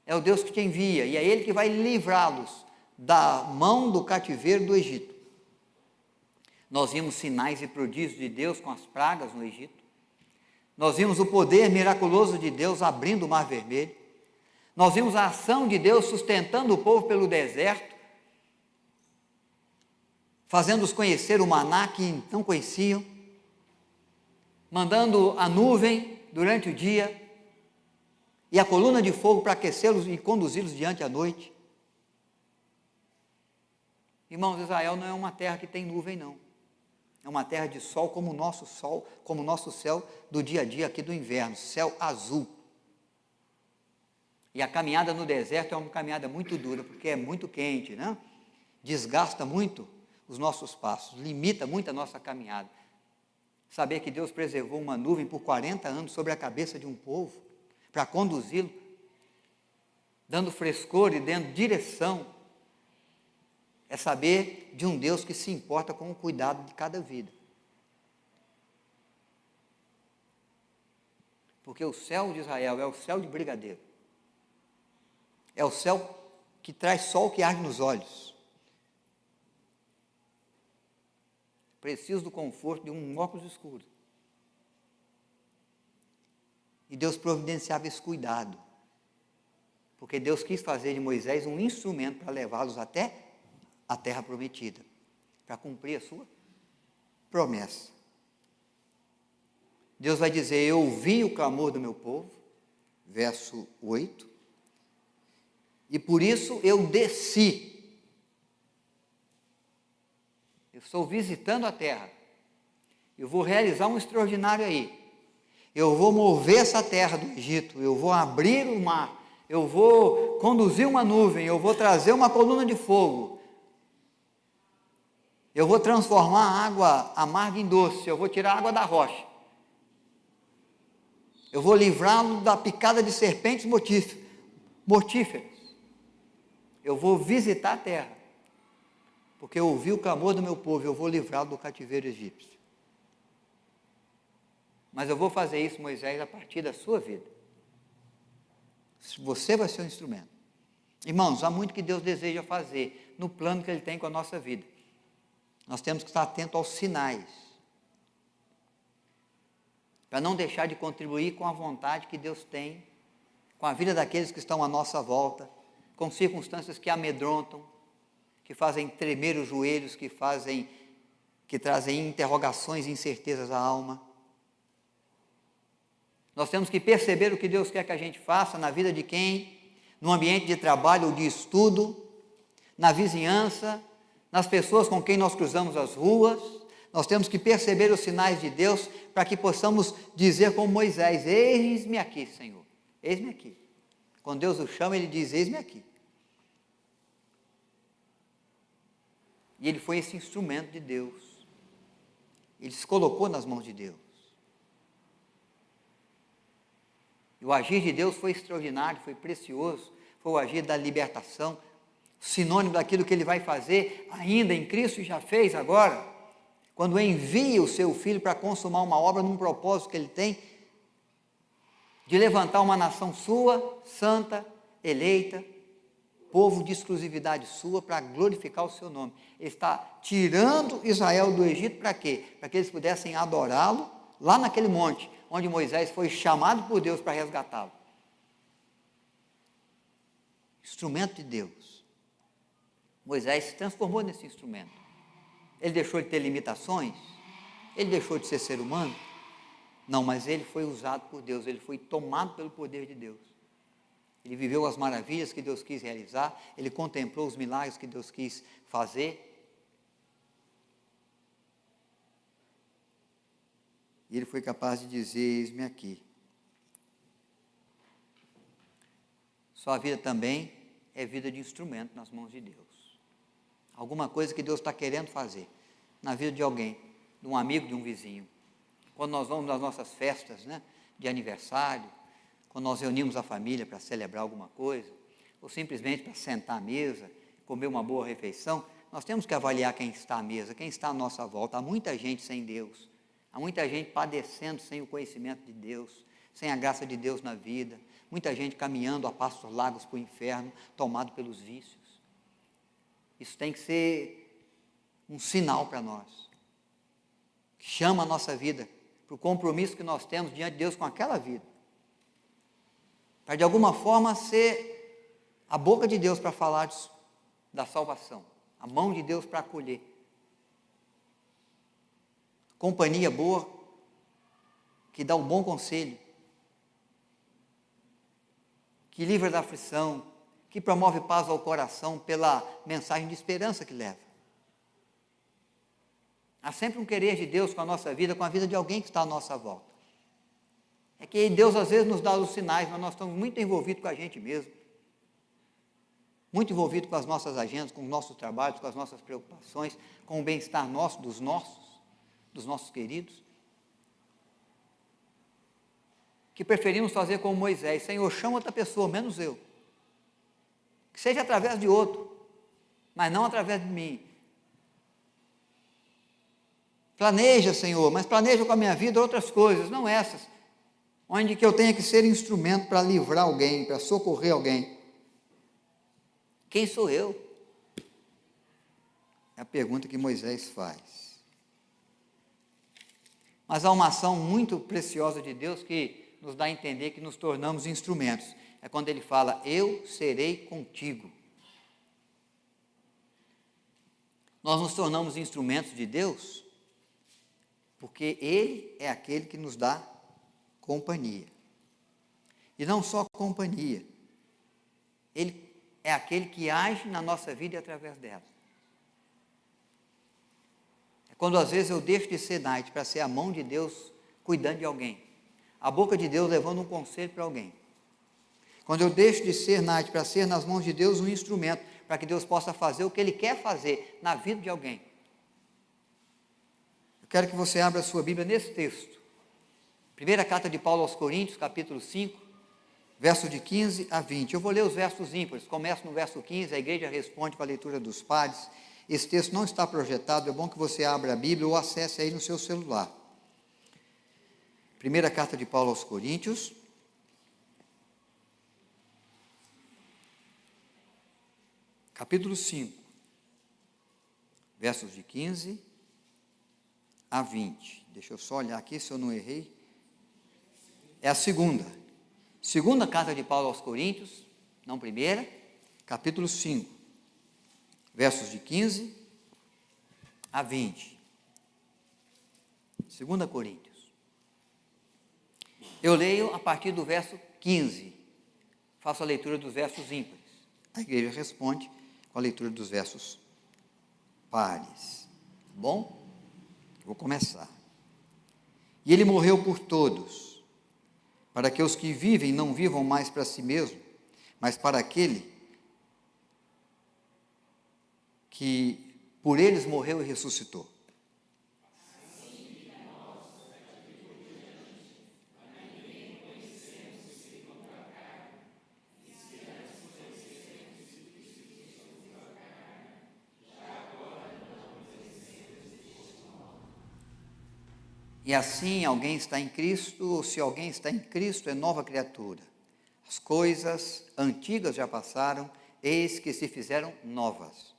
é o Deus que te envia, e é Ele que vai livrá-los da mão do cativeiro do Egito. Nós vimos sinais e prodígios de Deus com as pragas no Egito. Nós vimos o poder miraculoso de Deus abrindo o Mar Vermelho. Nós vimos a ação de Deus sustentando o povo pelo deserto, fazendo-os conhecer o maná que não conheciam, mandando a nuvem durante o dia e a coluna de fogo para aquecê-los e conduzi-los diante à noite. Irmãos, Israel não é uma terra que tem nuvem, não. É uma terra de sol, como o nosso céu do dia a dia aqui do inverno, céu azul. E a caminhada no deserto é uma caminhada muito dura, porque é muito quente, né? Desgasta muito os nossos passos, limita muito a nossa caminhada. Saber que Deus preservou uma nuvem por 40 anos sobre a cabeça de um povo, para conduzi-lo, dando frescor e dando direção, é saber de um Deus que se importa com o cuidado de cada vida. Porque o céu de Israel é o céu de brigadeiro. É o céu que traz sol que arde nos olhos. Preciso do conforto de um óculos escuro. E Deus providenciava esse cuidado. Porque Deus quis fazer de Moisés um instrumento para levá-los até a terra prometida, para cumprir a sua promessa. Deus vai dizer: eu ouvi o clamor do meu povo, verso 8, e por isso eu desci. Eu estou visitando a terra, eu vou realizar um extraordinário aí, eu vou mover essa terra do Egito, eu vou abrir o mar, eu vou conduzir uma nuvem, eu vou trazer uma coluna de fogo, eu vou transformar a água amarga em doce, eu vou tirar a água da rocha, eu vou livrá-lo da picada de serpentes mortíferas, eu vou visitar a terra, porque eu ouvi o clamor do meu povo, eu vou livrá-lo do cativeiro egípcio. Mas eu vou fazer isso, Moisés, a partir da sua vida. Você vai ser um instrumento. Irmãos, há muito que Deus deseja fazer no plano que Ele tem com a nossa vida. Nós temos que estar atentos aos sinais, para não deixar de contribuir com a vontade que Deus tem, com a vida daqueles que estão à nossa volta, com circunstâncias que amedrontam, que fazem tremer os joelhos, que trazem interrogações e incertezas à alma. Nós temos que perceber o que Deus quer que a gente faça na vida de quem, no ambiente de trabalho ou de estudo, na vizinhança, nas pessoas com quem nós cruzamos as ruas. Nós temos que perceber os sinais de Deus para que possamos dizer como Moisés: eis-me aqui, Senhor, eis-me aqui. Quando Deus o chama, Ele diz: eis-me aqui. E ele foi esse instrumento de Deus. Ele se colocou nas mãos de Deus. E o agir de Deus foi extraordinário, foi precioso, foi o agir da libertação, sinônimo daquilo que Ele vai fazer ainda em Cristo e já fez agora, quando envia o seu Filho para consumar uma obra num propósito que Ele tem, de levantar uma nação sua, santa, eleita, povo de exclusividade sua, para glorificar o seu nome. Ele está tirando Israel do Egito para quê? Para que eles pudessem adorá-lo lá naquele monte, onde Moisés foi chamado por Deus para resgatá-lo. Instrumento de Deus. Moisés se transformou nesse instrumento. Ele deixou de ter limitações? Ele deixou de ser ser humano? Não, mas ele foi usado por Deus, ele foi tomado pelo poder de Deus. Ele viveu as maravilhas que Deus quis realizar, ele contemplou os milagres que Deus quis fazer. E ele foi capaz de dizer: eis-me aqui. Sua vida também é vida de instrumento nas mãos de Deus. Alguma coisa que Deus está querendo fazer na vida de alguém, de um amigo, de um vizinho. Quando nós vamos nas nossas festas, né, de aniversário, quando nós reunimos a família para celebrar alguma coisa, ou simplesmente para sentar à mesa, comer uma boa refeição, nós temos que avaliar quem está à mesa, quem está à nossa volta. Há muita gente sem Deus, há muita gente padecendo sem o conhecimento de Deus, sem a graça de Deus na vida, muita gente caminhando a passos largos para o inferno, tomado pelos vícios. Isso tem que ser um sinal para nós, que chama a nossa vida, para o compromisso que nós temos diante de Deus com aquela vida, para de alguma forma ser a boca de Deus para falar da salvação, a mão de Deus para acolher, companhia boa, que dá um bom conselho, que livra da aflição, que promove paz ao coração pela mensagem de esperança que leva. Há sempre um querer de Deus com a nossa vida, com a vida de alguém que está à nossa volta. É que Deus às vezes nos dá os sinais, mas nós estamos muito envolvidos com a gente mesmo, muito envolvidos com as nossas agendas, com os nossos trabalhos, com as nossas preocupações, com o bem-estar nosso, dos nossos queridos, que preferimos fazer como Moisés: Senhor, chama outra pessoa, menos eu, que seja através de outro, mas não através de mim. Planeja, Senhor, mas planeja com a minha vida outras coisas, não essas, onde que eu tenha que ser instrumento para livrar alguém, para socorrer alguém. Quem sou eu? É a pergunta que Moisés faz. Mas há uma ação muito preciosa de Deus que nos dá a entender que nos tornamos instrumentos. É quando ele fala, eu serei contigo. Nós nos tornamos instrumentos de Deus porque Ele é aquele que nos dá companhia. E não só companhia, Ele é aquele que age na nossa vida e através dela. É quando às vezes eu deixo de ser Night para ser a mão de Deus cuidando de alguém, a boca de Deus levando um conselho para alguém. Quando eu deixo de ser Night para ser nas mãos de Deus um instrumento, para que Deus possa fazer o que Ele quer fazer na vida de alguém. Eu quero que você abra a sua Bíblia nesse texto. Primeira carta de Paulo aos Coríntios, capítulo 5, verso de 15 a 20. Eu vou ler os versos ímpares. Começo no verso 15, a igreja responde com a leitura dos pares. Esse texto não está projetado, é bom que você abra a Bíblia ou acesse aí no seu celular. Primeira carta de Paulo aos Coríntios, capítulo 5, versos de 15 a 20. Deixa eu só olhar aqui se eu não errei. É a segunda carta de Paulo aos Coríntios, não primeira, capítulo 5, versos de 15 a 20. 2 Coríntios. Eu leio a partir do verso 15, faço a leitura dos versos ímpares. A igreja responde com a leitura dos versos pares. Bom? Vou começar. E ele morreu por todos, para que os que vivem não vivam mais para si mesmo, mas para aquele que por eles morreu e ressuscitou. E assim alguém está em Cristo, ou se alguém está em Cristo, é nova criatura. As coisas antigas já passaram, eis que se fizeram novas.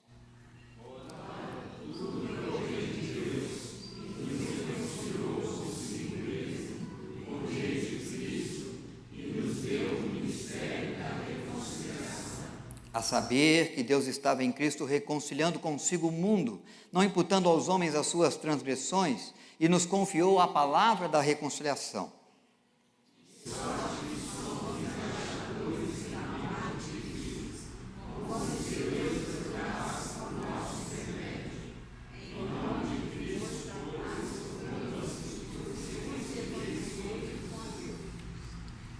A saber que Deus estava em Cristo reconciliando consigo o mundo, não imputando aos homens as suas transgressões, e nos confiou a palavra da reconciliação.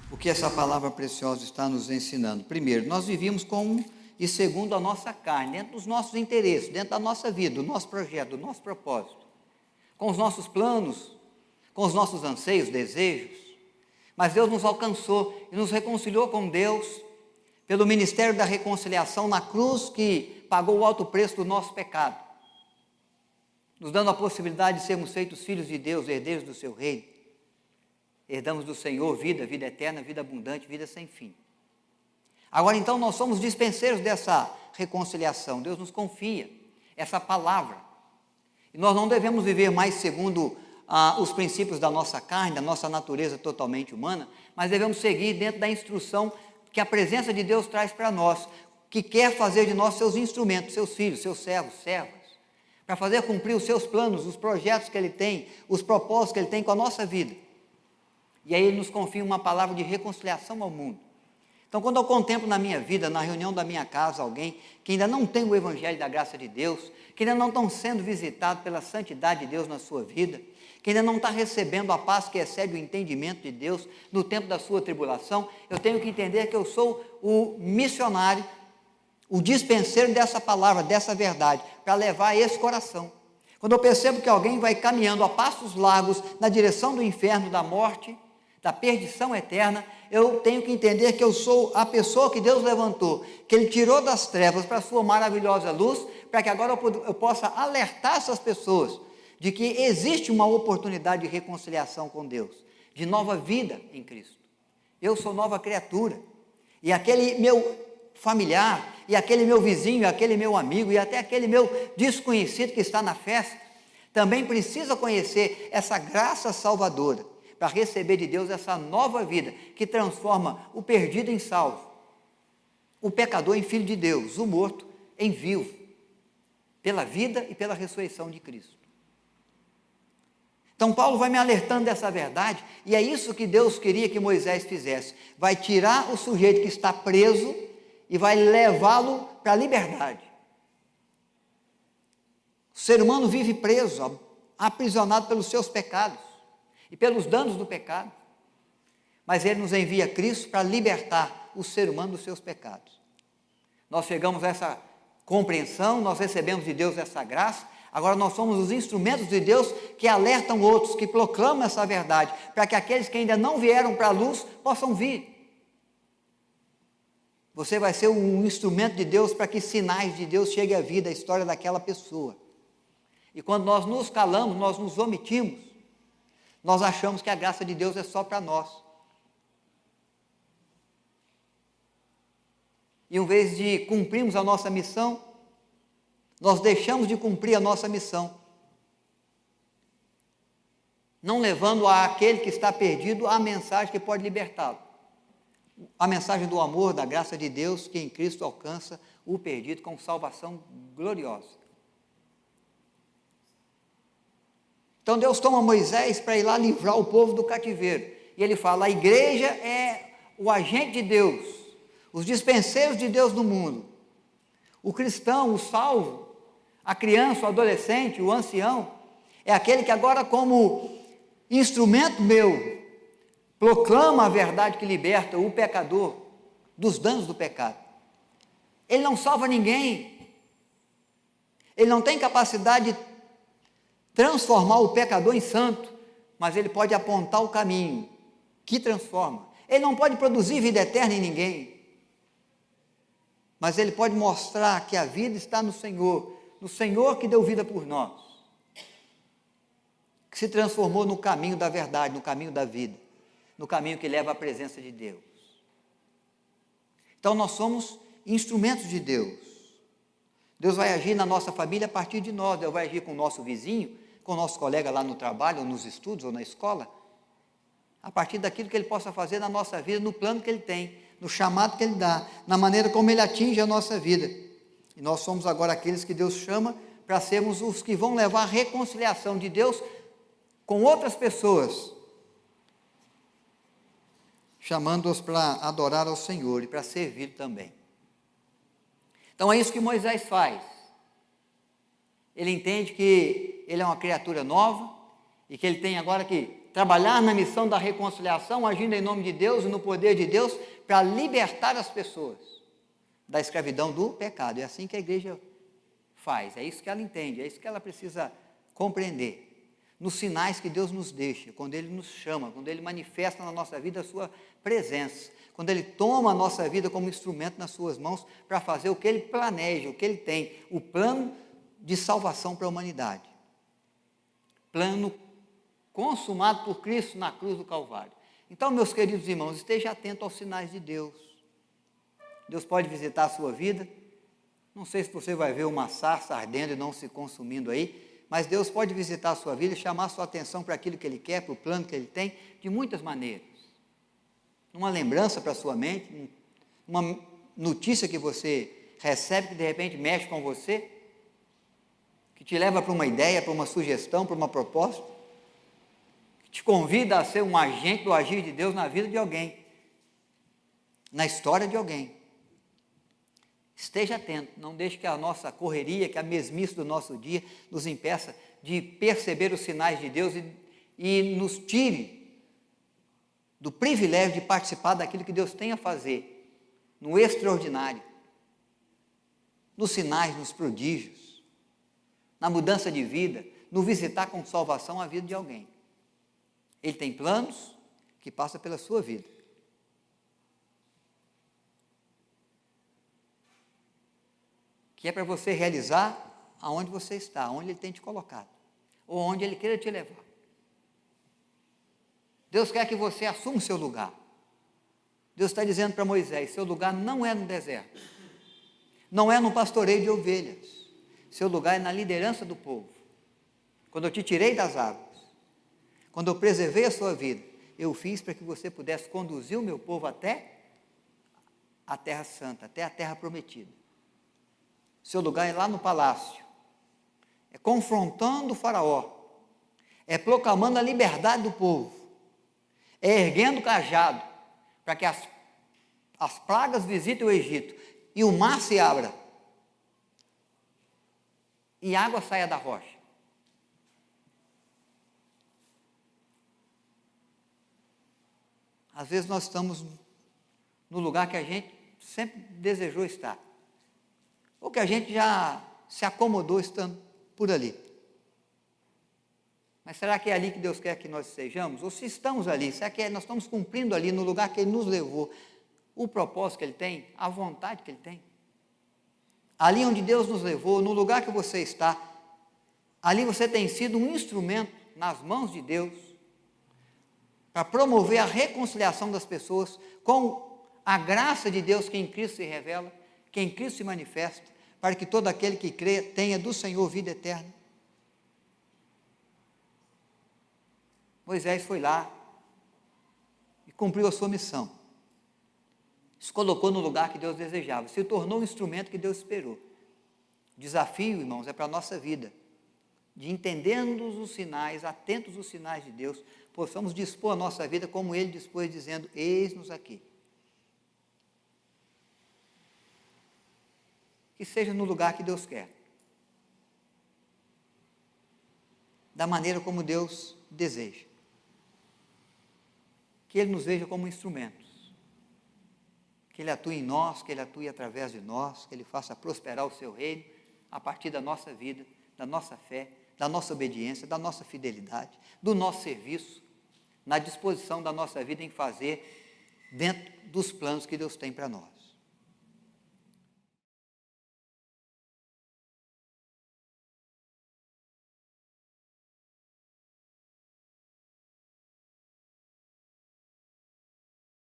O que essa palavra preciosa está nos ensinando? Primeiro, nós vivíamos com e segundo a nossa carne, dentro dos nossos interesses, dentro da nossa vida, do nosso projeto, do nosso propósito, com os nossos planos, com os nossos anseios, desejos, mas Deus nos alcançou e nos reconciliou com Deus pelo ministério da reconciliação na cruz que pagou o alto preço do nosso pecado, nos dando a possibilidade de sermos feitos filhos de Deus, herdeiros do seu reino. Herdamos do Senhor vida, vida eterna, vida abundante, vida sem fim. Agora então nós somos dispenseiros dessa reconciliação, Deus nos confia essa palavra. E nós não devemos viver mais segundo os princípios da nossa carne, da nossa natureza totalmente humana, mas devemos seguir dentro da instrução que a presença de Deus traz para nós, que quer fazer de nós seus instrumentos, seus filhos, seus servos, servas, para fazer cumprir os seus planos, os projetos que Ele tem, os propósitos que Ele tem com a nossa vida. E aí Ele nos confia uma palavra de reconciliação ao mundo. Então, quando eu contemplo na minha vida, na reunião da minha casa, alguém que ainda não tem o Evangelho da graça de Deus, que ainda não estão sendo visitados pela santidade de Deus na sua vida, que ainda não está recebendo a paz que excede o entendimento de Deus no tempo da sua tribulação, eu tenho que entender que eu sou o missionário, o dispenseiro dessa palavra, dessa verdade, para levar esse coração. Quando eu percebo que alguém vai caminhando a passos largos na direção do inferno, da morte, da perdição eterna, eu tenho que entender que eu sou a pessoa que Deus levantou, que Ele tirou das trevas para a sua maravilhosa luz, para que agora eu possa alertar essas pessoas de que existe uma oportunidade de reconciliação com Deus, de nova vida em Cristo. Eu sou nova criatura, e aquele meu familiar, e aquele meu vizinho, e aquele meu amigo, e até aquele meu desconhecido que está na festa, também precisa conhecer essa graça salvadora, para receber de Deus essa nova vida, que transforma o perdido em salvo, o pecador em filho de Deus, o morto em vivo, pela vida e pela ressurreição de Cristo. Então Paulo vai me alertando dessa verdade, e é isso que Deus queria que Moisés fizesse. Vai tirar o sujeito que está preso e vai levá-lo para a liberdade. O ser humano vive preso, aprisionado pelos seus pecados e pelos danos do pecado. Mas ele nos envia Cristo para libertar o ser humano dos seus pecados. Nós chegamos a essa compreensão, nós recebemos de Deus essa graça. Agora nós somos os instrumentos de Deus que alertam outros, que proclamam essa verdade, para que aqueles que ainda não vieram para a luz possam vir. Você vai ser um instrumento de Deus para que sinais de Deus cheguem à vida, à história daquela pessoa. E quando nós nos calamos, nós nos omitimos, nós achamos que a graça de Deus é só para nós. E em vez de cumprirmos a nossa missão, nós deixamos de cumprir a nossa missão, não levando àquele que está perdido a mensagem que pode libertá-lo. A mensagem do amor, da graça de Deus, que em Cristo alcança o perdido com salvação gloriosa. Então Deus toma Moisés para ir lá livrar o povo do cativeiro. E ele fala, a igreja é o agente de Deus, os dispenseiros de Deus no mundo. O cristão, o salvo, a criança, o adolescente, o ancião, é aquele que agora, como instrumento meu, proclama a verdade que liberta o pecador dos danos do pecado. Ele não salva ninguém, ele não tem capacidade de transformar o pecador em santo, mas ele pode apontar o caminho que transforma. Ele não pode produzir vida eterna em ninguém, mas ele pode mostrar que a vida está no Senhor que deu vida por nós, que se transformou no caminho da verdade, no caminho da vida, no caminho que leva à presença de Deus. Então nós somos instrumentos de Deus. Deus vai agir na nossa família a partir de nós. Deus vai agir com o nosso vizinho, com o nosso colega lá no trabalho, ou nos estudos, ou na escola, a partir daquilo que Ele possa fazer na nossa vida, no plano que Ele tem, no chamado que Ele dá, na maneira como Ele atinge a nossa vida. E nós somos agora aqueles que Deus chama para sermos os que vão levar a reconciliação de Deus com outras pessoas, chamando-os para adorar ao Senhor e para servir também. Então é isso que Moisés faz. Ele entende que ele é uma criatura nova e que ele tem agora que trabalhar na missão da reconciliação, agindo em nome de Deus e no poder de Deus, para libertar as pessoas da escravidão do pecado. É assim que a igreja faz, é isso que ela entende, é isso que ela precisa compreender. Nos sinais que Deus nos deixa, quando Ele nos chama, quando Ele manifesta na nossa vida a sua presença, quando Ele toma a nossa vida como instrumento nas suas mãos para fazer o que Ele planeja, o que Ele tem, o plano de salvação para a humanidade. Plano consumado por Cristo na cruz do Calvário. Então, meus queridos irmãos, esteja atento aos sinais de Deus. Deus pode visitar a sua vida. Não sei se você vai ver uma sarça ardendo e não se consumindo aí, mas Deus pode visitar a sua vida e chamar a sua atenção para aquilo que Ele quer, para o plano que Ele tem, de muitas maneiras. Uma lembrança para a sua mente, uma notícia que você recebe que de repente mexe com você, que te leva para uma ideia, para uma sugestão, para uma proposta, que te convida a ser um agente do agir de Deus na vida de alguém, na história de alguém. Esteja atento, não deixe que a nossa correria, que a mesmice do nosso dia nos impeça de perceber os sinais de Deus e nos tire do privilégio de participar daquilo que Deus tem a fazer, no extraordinário, nos sinais, nos prodígios, na mudança de vida, no visitar com salvação a vida de alguém. Ele tem planos que passam pela sua vida. Que é para você realizar aonde você está, onde Ele tem te colocado, ou onde Ele queira te levar. Deus quer que você assuma o seu lugar. Deus está dizendo para Moisés, seu lugar não é no deserto, não é no pastoreio de ovelhas, seu lugar é na liderança do povo. Quando eu te tirei das águas, quando eu preservei a sua vida, eu fiz para que você pudesse conduzir o meu povo até a terra santa, até a terra prometida. Seu lugar é lá no palácio, é confrontando o faraó, é proclamando a liberdade do povo, é erguendo o cajado, para que as pragas visitem o Egito, e o mar se abra, e água saia da rocha. Às vezes nós estamos no lugar que a gente sempre desejou estar, ou que a gente já se acomodou estando por ali. Mas será que é ali que Deus quer que nós estejamos? Ou se estamos ali, será que nós estamos cumprindo ali no lugar que Ele nos levou, o propósito que Ele tem, a vontade que Ele tem? Ali onde Deus nos levou, no lugar que você está, ali você tem sido um instrumento nas mãos de Deus para promover a reconciliação das pessoas com a graça de Deus que em Cristo se revela, que em Cristo se manifesta, para que todo aquele que crê tenha do Senhor vida eterna. Moisés foi lá e cumpriu a sua missão. Se colocou no lugar que Deus desejava, se tornou o instrumento que Deus esperou. O desafio, irmãos, é para a nossa vida, de entendermos os sinais, atentos aos sinais de Deus, possamos dispor a nossa vida como Ele dispôs, dizendo, eis-nos aqui. Que seja no lugar que Deus quer, da maneira como Deus deseja. Que Ele nos veja como instrumentos, que Ele atue em nós, que Ele atue através de nós, que Ele faça prosperar o Seu reino, a partir da nossa vida, da nossa fé, da nossa obediência, da nossa fidelidade, do nosso serviço, na disposição da nossa vida em fazer dentro dos planos que Deus tem para nós.